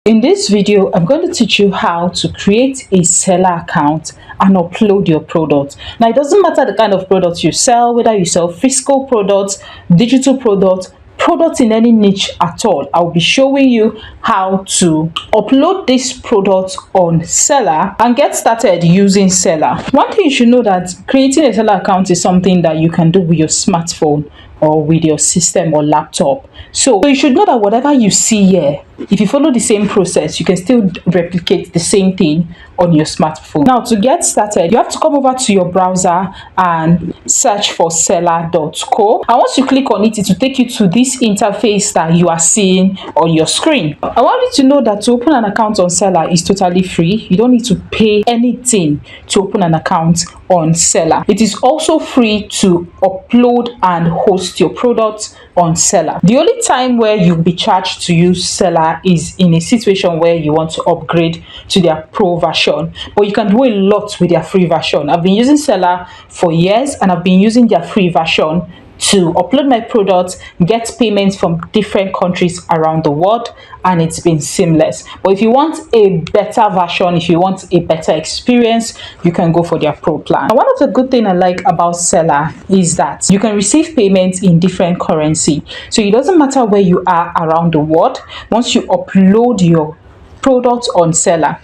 In this video, I'm going to teach you how to create a seller account and upload your products. Now, it doesn't matter the kind of products you sell, whether you sell physical products, digital products in any niche at all. I'll be showing you how to upload this product on Selar and get started using Selar. One thing you should know that creating a Selar account is something that you can do with your smartphone or with your system or laptop. So you should know that whatever you see here, if you follow the same process, you can still replicate the same thing on your smartphone. Now, to get started, you have to come over to your browser and search for selar.co. And once you click on it, it will take you to this interface that you are seeing on your screen. I want you to know that to open an account on Selar is totally free. You don't need to pay anything to open an account on Selar. It is also free to upload and host your products on Selar. The only time where you'll be charged to use Selar is in a situation where you want to upgrade to their pro version, but you can do a lot with their free version. I've been using Selar for years and I've been using their free version to upload my products, get payments from different countries around the world, and it's been seamless. But if you want a better version, if you want a better experience, you can go for their pro plan. And one of the good things I like about Selar is that you can receive payments in different currency. So it doesn't matter where you are around the world. Once you upload your products on Selar,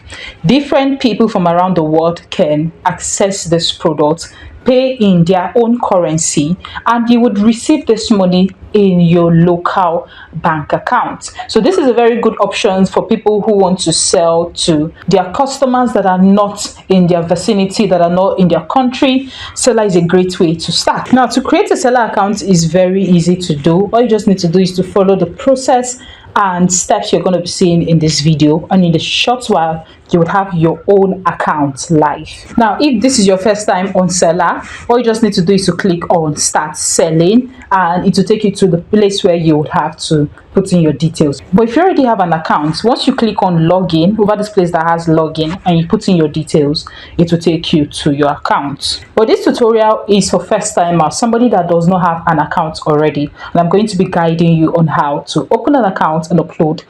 different people from around the world can access this product, pay in their own currency, and you would receive this money in your local bank account. So this is a very good option for people who want to sell to their customers that are not in their vicinity, that are not in their country. Selar is a great way to start. Now, to create a Selar account is very easy to do. All you just need to do is to follow the process and steps you're going to be seeing in this video, and in a short while you will have your own account live. Now, if this is your first time on Selar, all you just need to do is to click on start selling, and it will take you to the place where you would have to put in your details. But if you already have an account, once you click on login over this place that has login and you put in your details, it will take you to your account. But this tutorial is for first timers, somebody that does not have an account already, and I'm going to be guiding you on how to open an account and upload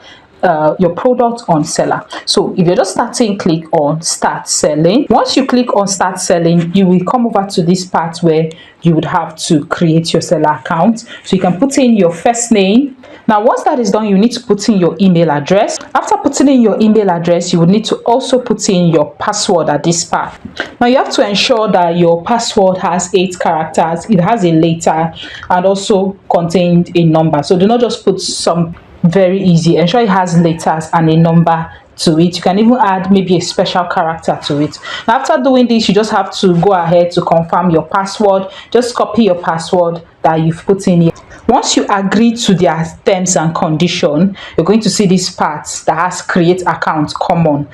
your product on Selar. So if you're just starting, click on start selling. Once you click on start selling, you will come over to this part where you would have to create your Selar account. So you can put in your first name. Now, once that is done, you need to put in your email address. After putting in your email address, you would need to also put in your password at this part. Now, you have to ensure that your password has 8 characters, it has a letter, and also contained a number. So do not just put some very easy. Ensure it has letters and a number to it. You can even add maybe a special character to it. Now, after doing this, you just have to go ahead to confirm your password. Just copy your password that you've put in here. Once you agree to their terms and condition, you're going to see this part that has create account common.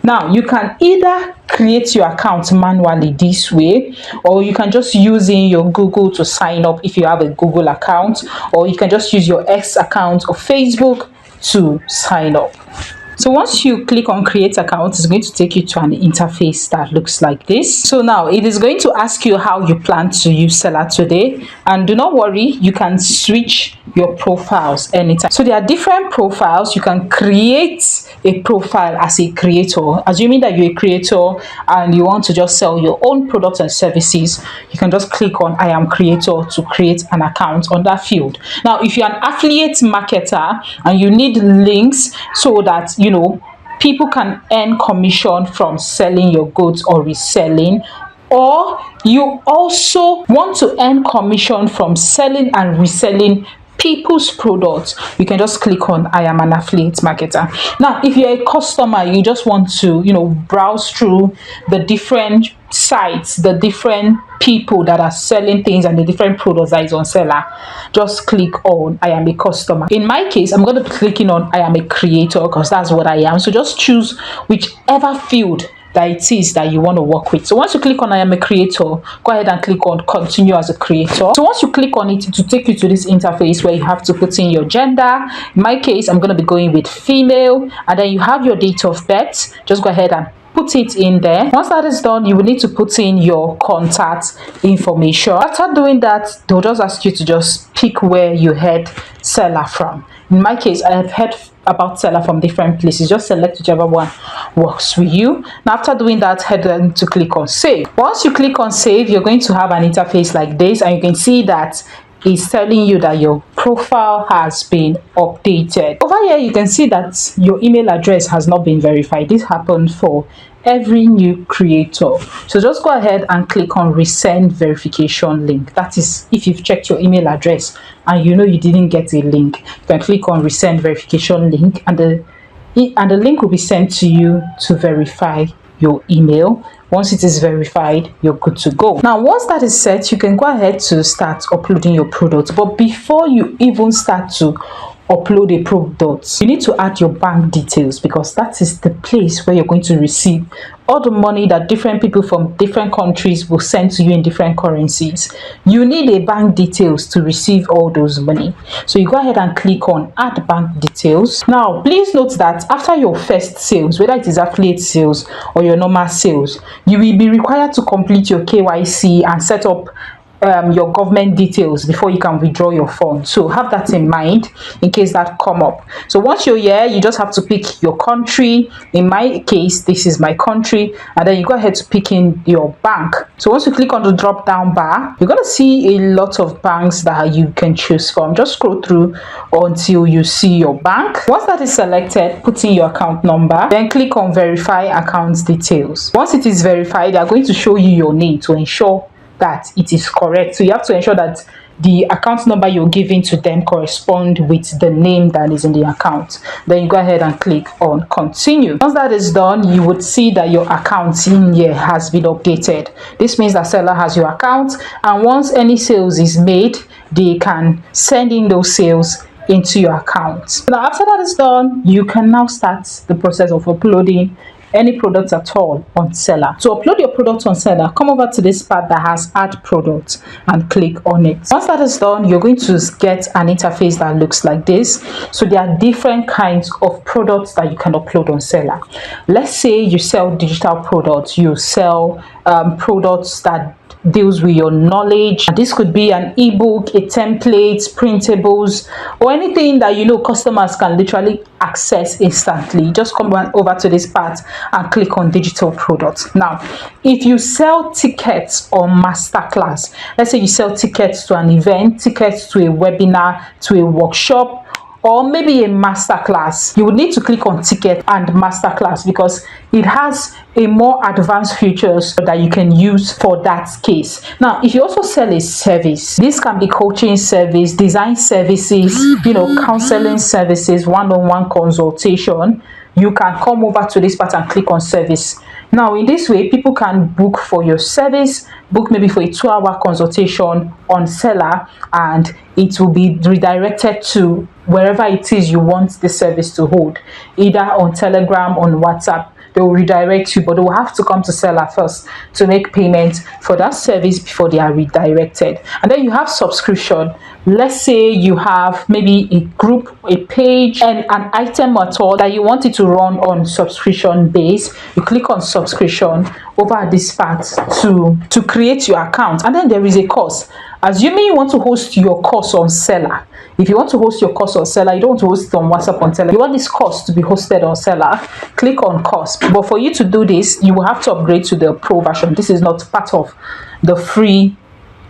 Now, you can either create your account manually this way, or you can just use in your Google to sign up if you have a Google account, or you can just use your X account or Facebook to sign up. So once you click on create account, it's going to take you to an interface that looks like this. So now it is going to ask you how you plan to use Selar today, and do not worry, you can switch your profiles anytime. So there are different profiles. You can create a profile as a creator. Assuming that you're a creator and you want to just sell your own products and services, you can just click on I am creator to create an account on that field. Now, if you're an affiliate marketer and you need links so that people can earn commission from selling your goods or reselling, or you also want to earn commission from selling and reselling people's products, you can just click on I am an affiliate marketer. Now, if you're a customer, you just want to browse through the different sites, the different people that are selling things and the different products that is on Selar, just click on I am a customer. In my case, I'm going to be clicking on I am a creator because that's what I am. So just choose whichever field that it is that you want to work with. So once you click on I am a creator, go ahead and click on continue as a creator. So once you click on it, it will take you to this interface where you have to put in your gender. In my case, I'm going to be going with female, and then you have your date of birth. Just go ahead and put it in there. Once that is done, you will need to put in your contact information. After doing that, they'll just ask you to just pick where you head Selar from. In In my case, I have heard about Selar from different places. Just select whichever one works with you. Now after doing that, head on to click on save. Once you click on save, you're going to have an interface like this, and you can see that it's telling you that your profile has been updated. Over here you can see that your email address has not been verified. This happened for every new creator. So just go ahead and click on resend verification link. That is if you've checked your email address and you know you didn't get a link, you can click on resend verification link, and the link will be sent to you to verify your email. Once it is verified, you're good to go. Now once that is set, you can go ahead to start uploading your product. But before you even start to upload a product, you need to add your bank details, because that is the place where you're going to receive all the money that different people from different countries will send to you in different currencies. You need a bank details to receive all those money. So you go ahead and click on add bank details. Now please note that after your first sales, whether it is affiliate sales or your normal sales, you will be required to complete your KYC and set up your government details before you can withdraw your funds. So have that in mind in case that come up. So once you're here, you just have to pick your country. In my case, this is my country, and then you go ahead to pick in your bank. So once you click on the drop down bar, you're going to see a lot of banks that you can choose from. Just scroll through until you see your bank. Once that is selected, put in your account number, then click on verify account details. Once it is verified, they are going to show you your name to ensure that it is correct. So you have to ensure that the account number you're giving to them correspond with the name that is in the account. Then you go ahead and click on continue. Once that is done, you would see that your account in here has been updated. This means that Selar has your account, and once any sales is made, they can send in those sales into your account. Now after that is done, you can now start the process of uploading any products at all on Selar. To upload your product on Selar, come over to this part that has add product and click on it. Once that is done, you're going to get an interface that looks like this. So there are different kinds of products that you can upload on Selar. Let's say you sell digital products, you sell products that deals with your knowledge. This could be an ebook, a template, printables, or anything that you know customers can literally access instantly. Just come over to this part and click on digital products. Now if you sell tickets or masterclass, let's say you sell tickets to an event, tickets to a webinar, to a workshop, or maybe a masterclass, you would need to click on ticket and masterclass, because it has a more advanced features that you can use for that case. Now if you also sell a service, this can be coaching service, design services, you know, counseling services, one-on-one consultation, you can come over to this part and click on service. Now in this way, people can book for your service, book maybe for a 2-hour consultation on Selar, and it will be redirected to wherever it is you want the service to hold, either on Telegram, on WhatsApp. They will redirect you, but they will have to come to Selar first to make payment for that service before they are redirected. And then you have subscription. Let's say you have maybe a group, a page, and an item at all that you want it to run on subscription base. You click on subscription over this part to create your account, and then there is a course. Assuming you want to host your course on Selar. If you want to host your course on Selar, you don't want to host it on WhatsApp on Telegram, you want this course to be hosted on Selar, click on course. But for you to do this, you will have to upgrade to the pro version. This is not part of the free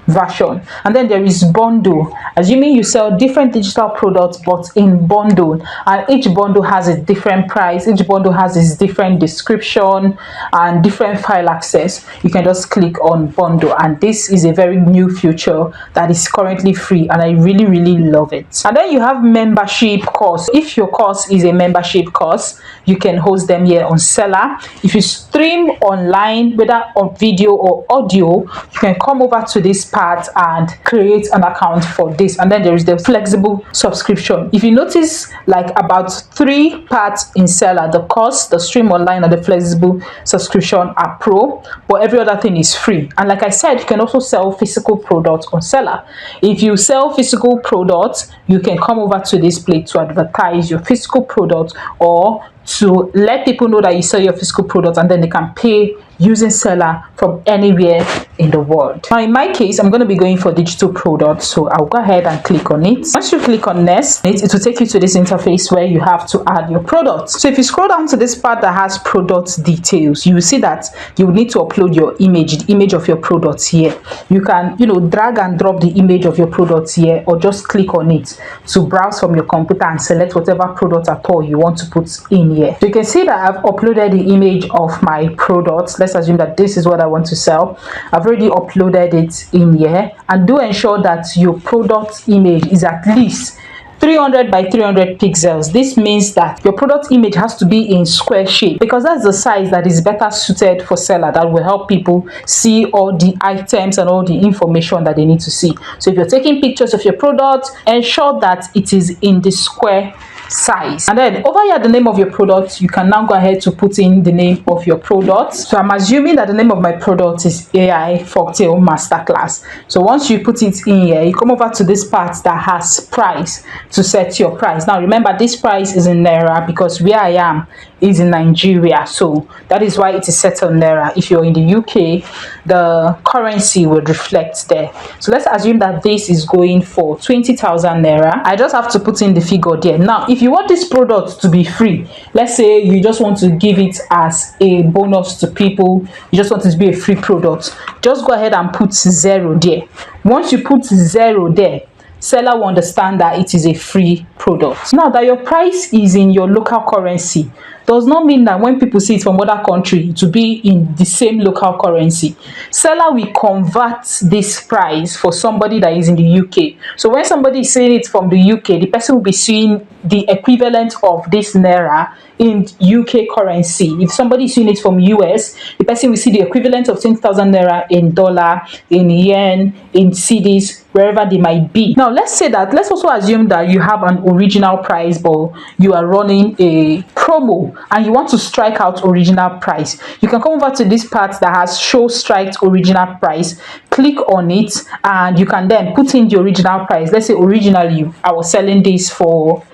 version. And then there is bundle. Assuming you sell different digital products but in bundle, and each bundle has a different price, each bundle has its different description and different file access, you can just click on bundle. And this is a very new feature that is currently free, and I really love it. And then you have membership course. If your course is a membership course, you can host them here on Selar. If you stream online, whether on video or audio, you can come over to this part and create an account for this. And then there is the flexible subscription. If you notice, like about 3 parts in Selar: the course, the stream online, and the flexible subscription are pro, but every other thing is free. And like I said, you can also sell physical products on Selar. If you sell physical products, you can come over to this place to advertise your physical product, or to let people know that you sell your physical product, and then they can pay using Selar from anywhere in the world. Now in my case, I'm going to be going for digital products, so I'll go ahead and click on it. Once you click on next, it will take you to this interface where you have to add your products. So if you scroll down to this part that has product details, you will see that you will need to upload your image, the image of your products here. You can, drag and drop the image of your products here, or just click on it to browse from your computer and select whatever product at all you want to put in here. So you can see that I've uploaded the image of my products. Let's assume that this is what I want to sell. I've already uploaded it in here, and do ensure that your product image is at least 300 by 300 pixels. This means that your product image has to be in square shape, because that's the size that is better suited for Selar, that will help people see all the items and all the information that they need to see. So if you're taking pictures of your product, ensure that it is in the square size. And then over here, the name of your product, you can now go ahead to put in the name of your product. So I'm assuming that the name of my product is AI Folktale Masterclass. So once you put it in here, you come over to this part that has price to set your price. Now remember, this price is in Naira because where I am is in Nigeria, so that is why it is set on Naira. If you're in the UK, the currency would reflect there. So let's assume that this is going for 20,000 Naira. I just have to put in the figure there. Now if you want this product to be free, let's say you just want to give it as a bonus to people, you just want it to be a free product, just go ahead and put 0 there. Once you put 0 there, Selar will understand that it is a free product. Now that your price is in your local currency does not mean that when people see it from other country to be in the same local currency. Selar will convert this price for somebody that is in the UK. So when somebody is seeing it from the UK, the person will be seeing the equivalent of this Naira in UK currency. If somebody is seeing it from US, the person will see the equivalent of 10,000 Naira in dollar, in yen, in cedis, wherever they might be. Now let's also assume that you have an original price, but you are running a promo and you want to strike out original price. You can come over to this part that has show strike original price, click on it, and you can then put in the original price. Let's say originally I was selling this for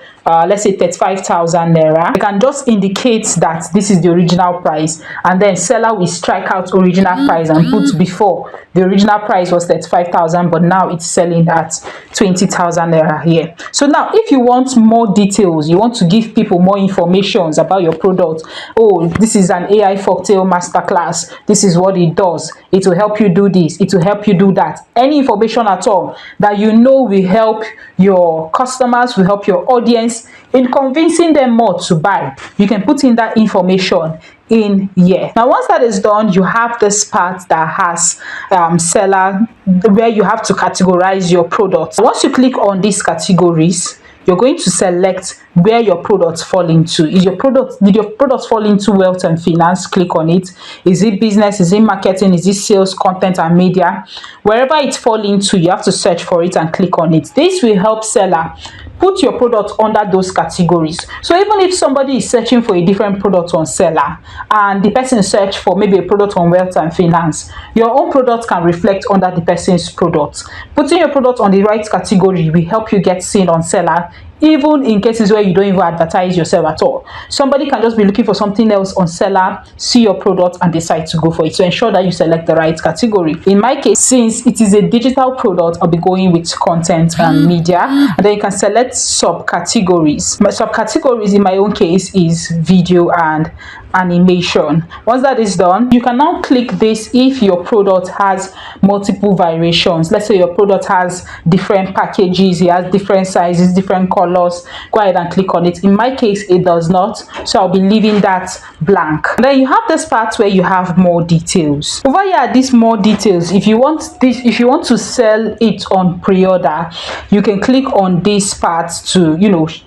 let's say 35,000 Naira. You can just indicate that this is the original price, and then Selar will strike out original price and put before the original price was 35,000, but now it's selling at 20,000 Naira here. So now if you want more details, you want to give people more information about your product, oh, this is an AI Folktale Masterclass, this is what it does, it will help you do this, it will help you do that, any information at all that you know will help your customers, will help your audience in convincing them more to buy, you can put in that information in here. Now once that is done, you have this part that has Selar, where you have to categorize your products. Once you click on these categories, you're going to select where your products fall into. Did your products fall into wealth and finance? Click on it. Is it business? Is it marketing? Is it sales, content and media? Wherever it falls into, you have to search for it and click on it. This will help Selar put your product under those categories. So even if somebody is searching for a different product on Selar and the person search for maybe a product on wealth and finance, your own product can reflect under the person's product. Putting your product on the right category will help you get seen on Selar, even in cases where you don't even advertise yourself at all. Somebody can just be looking for something else on Selar, see your product and decide to go for it. So ensure that you select the right category. In my case, since it is a digital product, I'll be going with content and media, and then you can select subcategories. My subcategories in my own case is video and animation. Once that is done, you can now click this if your product has multiple variations. Let's say your product has different packages, it has different sizes, different colors. Go ahead and click on it. In my case, it does not, so I'll be leaving that blank. And then you have this part where you have more details. Over here, these more details, if you want to sell it on pre-order, you can click on this part to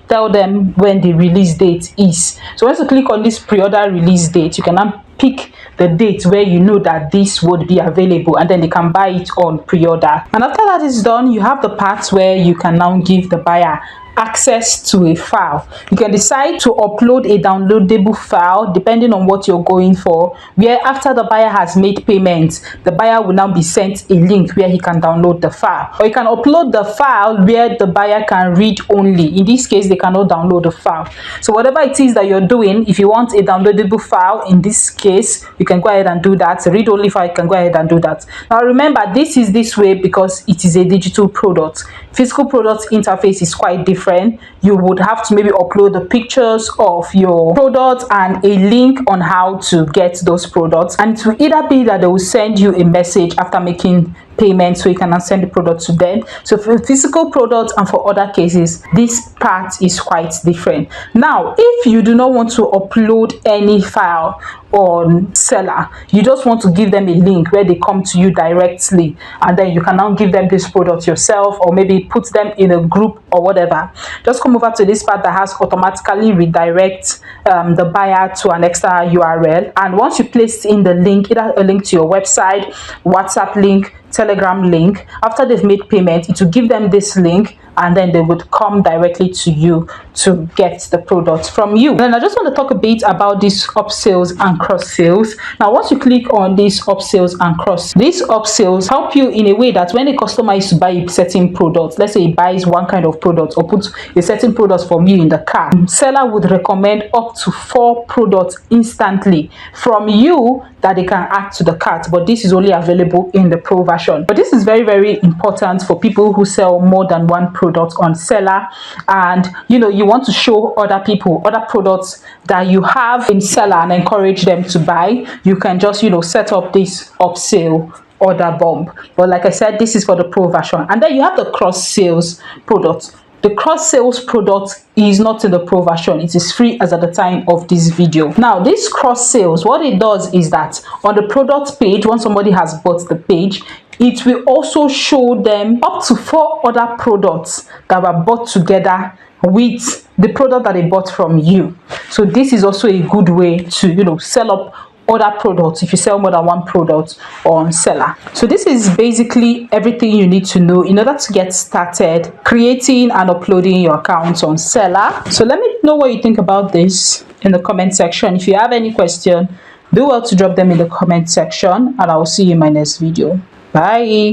tell them when the release date is. So once you click on this pre-order release date, you can now pick the date where you know that this would be available, and then they can buy it on pre-order. And after that is done, you have the parts where you can now give the buyer access to a file. You can decide to upload a downloadable file depending on what you're going for, where after the buyer has made payment, the buyer will now be sent a link where he can download the file. Or you can upload the file where the buyer can read only. In this case, they cannot download the file. So whatever it is that you're doing, if you want a downloadable file, in this case, you can go ahead and do that. Read only file, you can go ahead and do that. Now remember, this is this way because it is a digital product. Physical product interface is quite different. You would have to maybe upload the pictures of your product and a link on how to get those products, and it will either be that they will send you a message after making payment so you can send the product to them. So for physical products and for other cases, this part is quite different. Now if you do not want to upload any file on Selar, you just want to give them a link where they come to you directly, and then you can now give them this product yourself, or maybe put them in a group or whatever. Just come over to this part that has automatically redirect the buyer to an extra URL, and once you place in the link, either a link to your website, WhatsApp link, Telegram link, after they've made payment, it will give them this link, and then they would come directly to you to get the product from you. Then I just want to talk a bit about these upsells and cross sales. Now once you click on these upsells and cross, these upsells help you in a way that when a customer is to buy a certain product, let's say he buys one kind of product or puts a certain product from you in the cart, Selar would recommend up to 4 products instantly from you that they can add to the cart, but this is only available in the pro version. But this is very, very important for people who sell more than one product on Selar, and you want to show other people other products that you have in Selar and encourage them to buy. You can just set up this upsell order bomb. But like I said, this is for the pro version. And then you have the cross sales product. The cross sales product is not in the pro version. It is free as at the time of this video. Now this cross sales, what it does is that on the product page, once somebody has bought the page, it will also show them up to 4 other products that were bought together with the product that they bought from you. So this is also a good way to sell up other products if you sell more than one product on Selar. So this is basically everything you need to know in order to get started creating and uploading your accounts on Selar. So let me know what you think about this in the comment section. If you have any question, do well to drop them in the comment section, and I will see you in my next video. Bye.